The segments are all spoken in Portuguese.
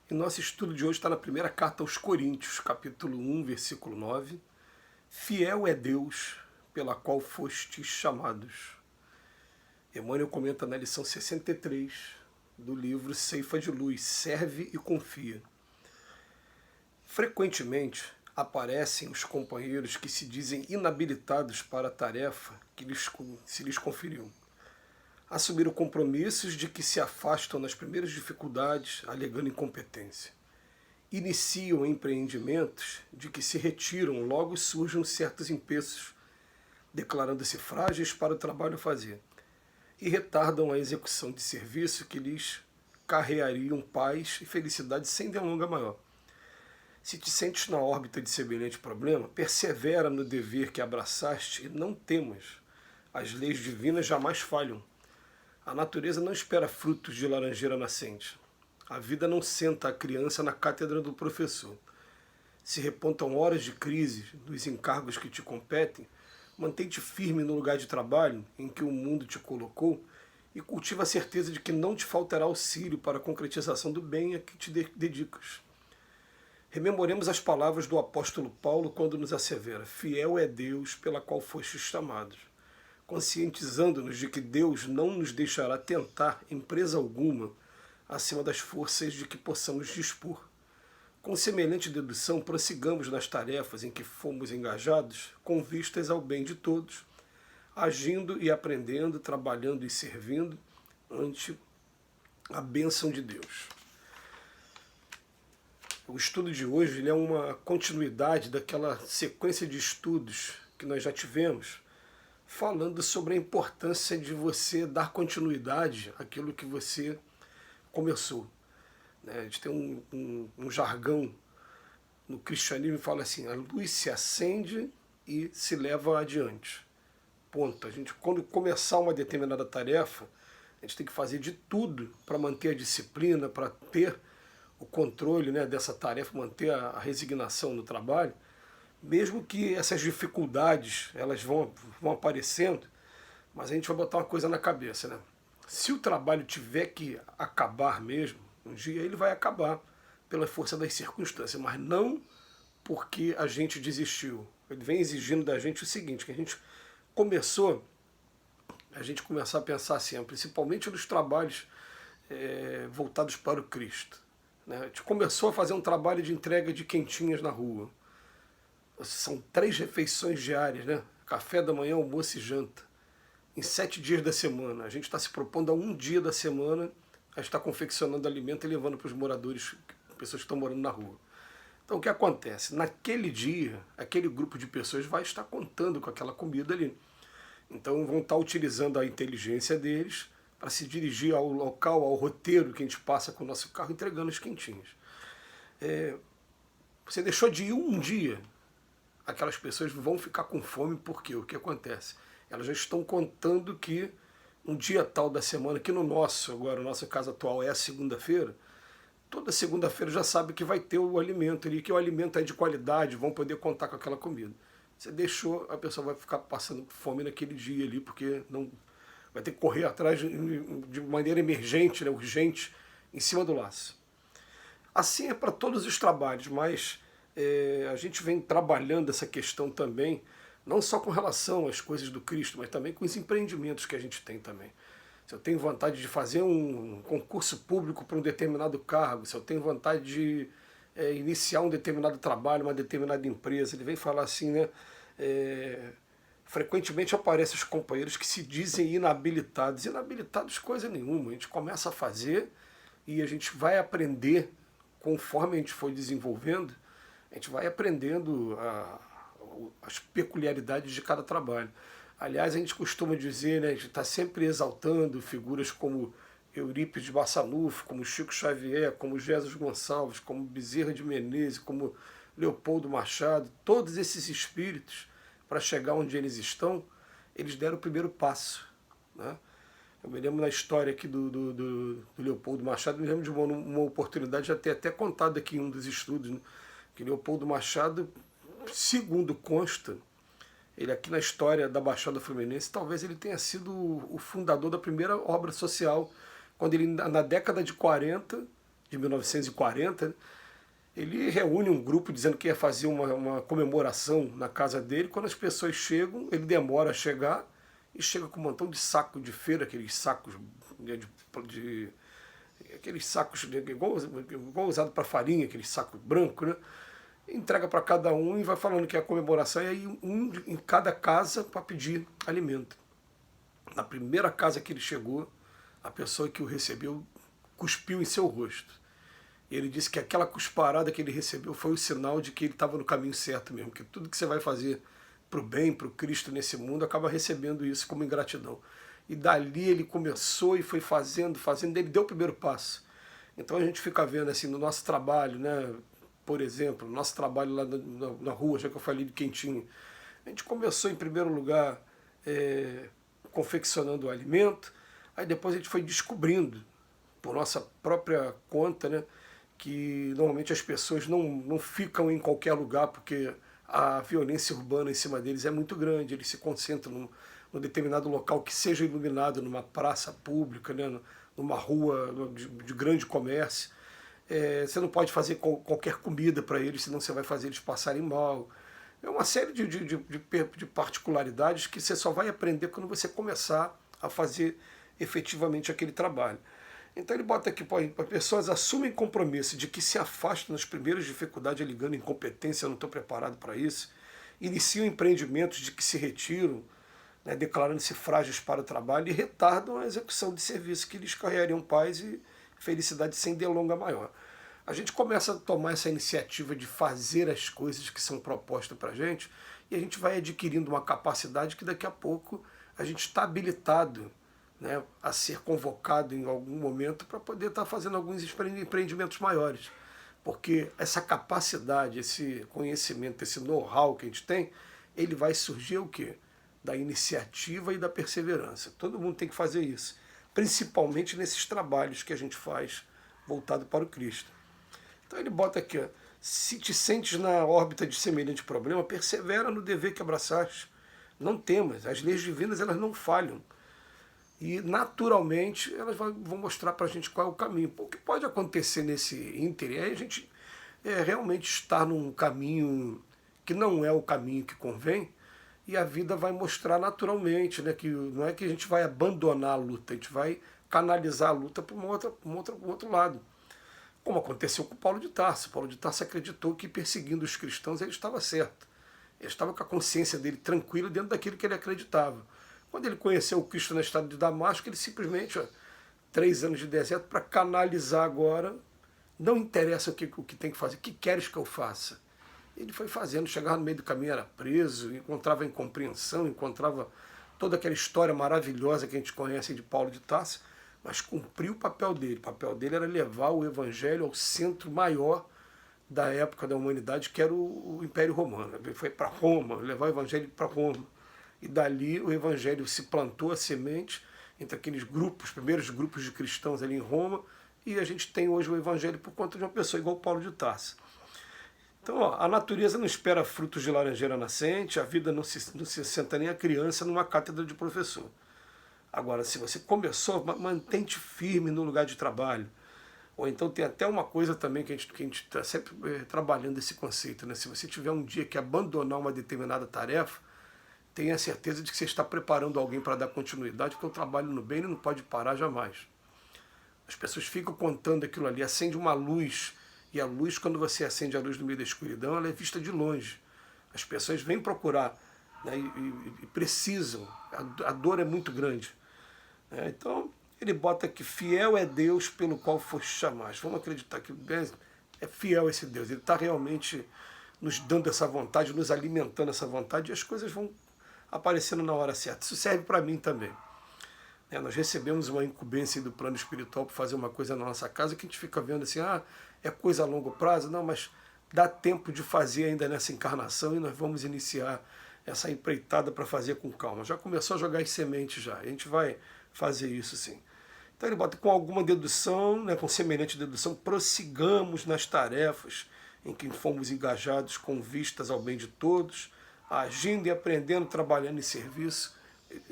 E nosso estudo de hoje está na primeira carta aos Coríntios, capítulo 1, versículo 9. Fiel é Deus, pela qual fostes chamados. Emmanuel comenta na lição 63 do livro Ceifa de Luz, Serve e Confia. Frequentemente aparecem os companheiros que se dizem inabilitados para a tarefa que se lhes conferiu. Assumiram compromissos de que se afastam nas primeiras dificuldades, alegando incompetência. Iniciam empreendimentos de que se retiram logo surjam certos empeços, declarando-se frágeis para o trabalho a fazer, e retardam a execução de serviço que lhes carreariam paz e felicidade sem delonga maior. Se te sentes na órbita de semelhante problema, persevera no dever que abraçaste e não temas. As leis divinas jamais falham. A natureza não espera frutos de laranjeira nascente. A vida não senta a criança na cátedra do professor. Se repontam horas de crise dos encargos que te competem, mantém-te firme no lugar de trabalho em que o mundo te colocou e cultiva a certeza de que não te faltará auxílio para a concretização do bem a que te dedicas. Rememoremos as palavras do apóstolo Paulo quando nos assevera: fiel é Deus pela qual fostes chamados, conscientizando-nos de que Deus não nos deixará tentar empresa alguma acima das forças de que possamos dispor. Com semelhante dedução, prossigamos nas tarefas em que fomos engajados, com vistas ao bem de todos, agindo e aprendendo, trabalhando e servindo ante a bênção de Deus. O estudo de hoje ele é uma continuidade daquela sequência de estudos que nós já tivemos, falando sobre a importância de você dar continuidade àquilo que você começou. A gente tem um jargão no cristianismo que fala assim: a luz se acende e se leva adiante. Ponto. A gente, quando começar uma determinada tarefa, a gente tem que fazer de tudo para manter a disciplina, para ter o controle, dessa tarefa, manter a resignação no trabalho, mesmo que essas dificuldades elas vão aparecendo, mas a gente vai botar uma coisa na cabeça, Se o trabalho tiver que acabar mesmo, um dia ele vai acabar pela força das circunstâncias, mas não porque a gente desistiu. Ele vem exigindo da gente o seguinte, que a gente começar a pensar assim, principalmente nos trabalhos voltados para o Cristo. A gente começou a fazer um trabalho de entrega de quentinhas na rua. São 3 refeições diárias, Café da manhã, almoço e janta. Em 7 dias da semana. A gente está se propondo a um dia da semana a estar confeccionando alimento e levando para os moradores, pessoas que estão morando na rua. Então o que acontece? Naquele dia, aquele grupo de pessoas vai estar contando com aquela comida ali. Então vão estar utilizando a inteligência deles para se dirigir ao local, ao roteiro que a gente passa com o nosso carro, entregando os quentinhos. Você deixou de ir um dia, aquelas pessoas vão ficar com fome, porque o que acontece? Elas já estão contando que um dia tal da semana, que agora, o nosso caso atual é a segunda-feira, toda segunda-feira já sabe que vai ter o alimento ali, que o alimento é de qualidade, vão poder contar com aquela comida. Você deixou, a pessoa vai ficar passando fome naquele dia ali, porque não vai ter que correr atrás de maneira emergente, urgente, em cima do laço. Assim é para todos os trabalhos, mas a gente vem trabalhando essa questão também, não só com relação às coisas do Cristo, mas também com os empreendimentos que a gente tem também. Se eu tenho vontade de fazer um concurso público para um determinado cargo, se eu tenho vontade de iniciar um determinado trabalho, uma determinada empresa, ele vem falar assim, frequentemente aparecem os companheiros que se dizem inabilitados. Inabilitados coisa nenhuma, a gente começa a fazer e a gente vai aprender, conforme a gente for desenvolvendo, a gente vai aprendendo as peculiaridades de cada trabalho. Aliás, a gente costuma dizer, a gente está sempre exaltando figuras como Eurípides Barçanufo, como Chico Xavier, como Jesus Gonçalves, como Bezerra de Menezes, como Leopoldo Machado. Todos esses espíritos, para chegar onde eles estão, eles deram o primeiro passo. Eu me lembro na história aqui do Leopoldo Machado, me lembro de uma oportunidade, já ter até contado aqui em um dos estudos, que Leopoldo Machado, segundo consta, ele aqui na história da Baixada Fluminense, talvez ele tenha sido o fundador da primeira obra social, quando ele, na década de 40, de 1940, né? Ele reúne um grupo dizendo que ia fazer uma comemoração na casa dele. Quando as pessoas chegam, ele demora a chegar e chega com um montão de saco de feira, aqueles sacos aqueles sacos igual usado para farinha, aquele saco branco, né? Entrega para cada um e vai falando que é a comemoração, e aí um em cada casa para pedir alimento. Na primeira casa que ele chegou, a pessoa que o recebeu cuspiu em seu rosto. E ele disse que aquela cusparada que ele recebeu foi o sinal de que ele estava no caminho certo mesmo, que tudo que você vai fazer para o bem, para o Cristo nesse mundo, acaba recebendo isso como ingratidão. E dali ele começou e foi fazendo, ele deu o primeiro passo. Então a gente fica vendo assim no nosso trabalho, né? Por exemplo, nosso trabalho lá na rua, já que eu falei de Quentinho, a gente começou em primeiro lugar confeccionando o alimento, aí depois a gente foi descobrindo, por nossa própria conta, né, que normalmente as pessoas não ficam em qualquer lugar, porque a violência urbana em cima deles é muito grande, eles se concentram num determinado local que seja iluminado, numa praça pública, né, numa rua de grande comércio. Você não pode fazer qualquer comida para eles, senão você vai fazer eles passarem mal. É uma série de particularidades que você só vai aprender quando você começar a fazer efetivamente aquele trabalho. Então ele bota aqui, as pessoas assumem compromisso de que se afastam nas primeiras dificuldades, alegando incompetência, eu não estou preparado para isso, iniciam empreendimentos de que se retiram, né, declarando-se frágeis para o trabalho, e retardam a execução de serviços que lhes carregariam paz e felicidade sem delonga maior. A gente começa a tomar essa iniciativa de fazer as coisas que são propostas para a gente, e a gente vai adquirindo uma capacidade que daqui a pouco a gente está habilitado, né, a ser convocado em algum momento para poder estar fazendo alguns empreendimentos maiores. Porque essa capacidade, esse conhecimento, esse know-how que a gente tem, ele vai surgir o quê? Da iniciativa e da perseverança. Todo mundo tem que fazer isso, principalmente nesses trabalhos que a gente faz voltado para o Cristo. Então ele bota aqui, ó, se te sentes na órbita de semelhante problema, persevera no dever que abraçaste. Não temas, as leis divinas elas não falham. E naturalmente elas vão mostrar para a gente qual é o caminho. O que pode acontecer nesse ínterim é a gente realmente estar num caminho que não é o caminho que convém, e a vida vai mostrar naturalmente, né, que não é que a gente vai abandonar a luta, a gente vai canalizar a luta para um outro lado. Como aconteceu com Paulo de Tarso. Paulo de Tarso acreditou que perseguindo os cristãos ele estava certo. Ele estava com a consciência dele tranquila dentro daquilo que ele acreditava. Quando ele conheceu o Cristo na estrada de Damasco, ele simplesmente, 3 anos de deserto, para canalizar agora, não interessa o que tem que fazer, o que queres que eu faça? Ele foi fazendo, chegava no meio do caminho, era preso, encontrava incompreensão, encontrava toda aquela história maravilhosa que a gente conhece de Paulo de Tarso, mas cumpriu o papel dele. O papel dele era levar o evangelho ao centro maior da época da humanidade, que era o Império Romano. Ele foi para Roma, levar o evangelho para Roma. E dali o evangelho se plantou a semente entre aqueles grupos, os primeiros grupos de cristãos ali em Roma, e a gente tem hoje o evangelho por conta de uma pessoa igual Paulo de Tarso. Então, a natureza não espera frutos de laranjeira nascente, a vida não se senta nem a criança numa cátedra de professor. Agora, se você começou, mantente firme no lugar de trabalho. Ou então tem até uma coisa também que a gente está sempre trabalhando esse conceito, né? Se você tiver um dia que abandonar uma determinada tarefa, tenha certeza de que você está preparando alguém para dar continuidade, porque o trabalho no bem ele não pode parar jamais. As pessoas ficam contando aquilo ali, acende uma luz, e a luz, quando você acende a luz no meio da escuridão, ela é vista de longe. As pessoas vêm procurar, né, e precisam, a dor é muito grande. Então, ele bota que fiel é Deus pelo qual foste chamados. Vamos acreditar que é fiel esse Deus, ele está realmente nos dando essa vontade, nos alimentando essa vontade, e as coisas vão aparecendo na hora certa. Isso serve para mim também. Nós recebemos uma incumbência do plano espiritual para fazer uma coisa na nossa casa que a gente fica vendo assim, é coisa a longo prazo. Não, mas dá tempo de fazer ainda nessa encarnação, e nós vamos iniciar essa empreitada para fazer com calma. Já começou a jogar as sementes já, a gente vai fazer isso sim. Então ele bota com alguma dedução, né, com semelhante dedução, prossigamos nas tarefas em que fomos engajados com vistas ao bem de todos, agindo e aprendendo, trabalhando em serviço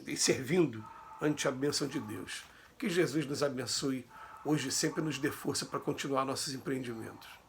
e servindo ante a bênção de Deus. Que Jesus nos abençoe hoje e sempre nos dê força para continuar nossos empreendimentos.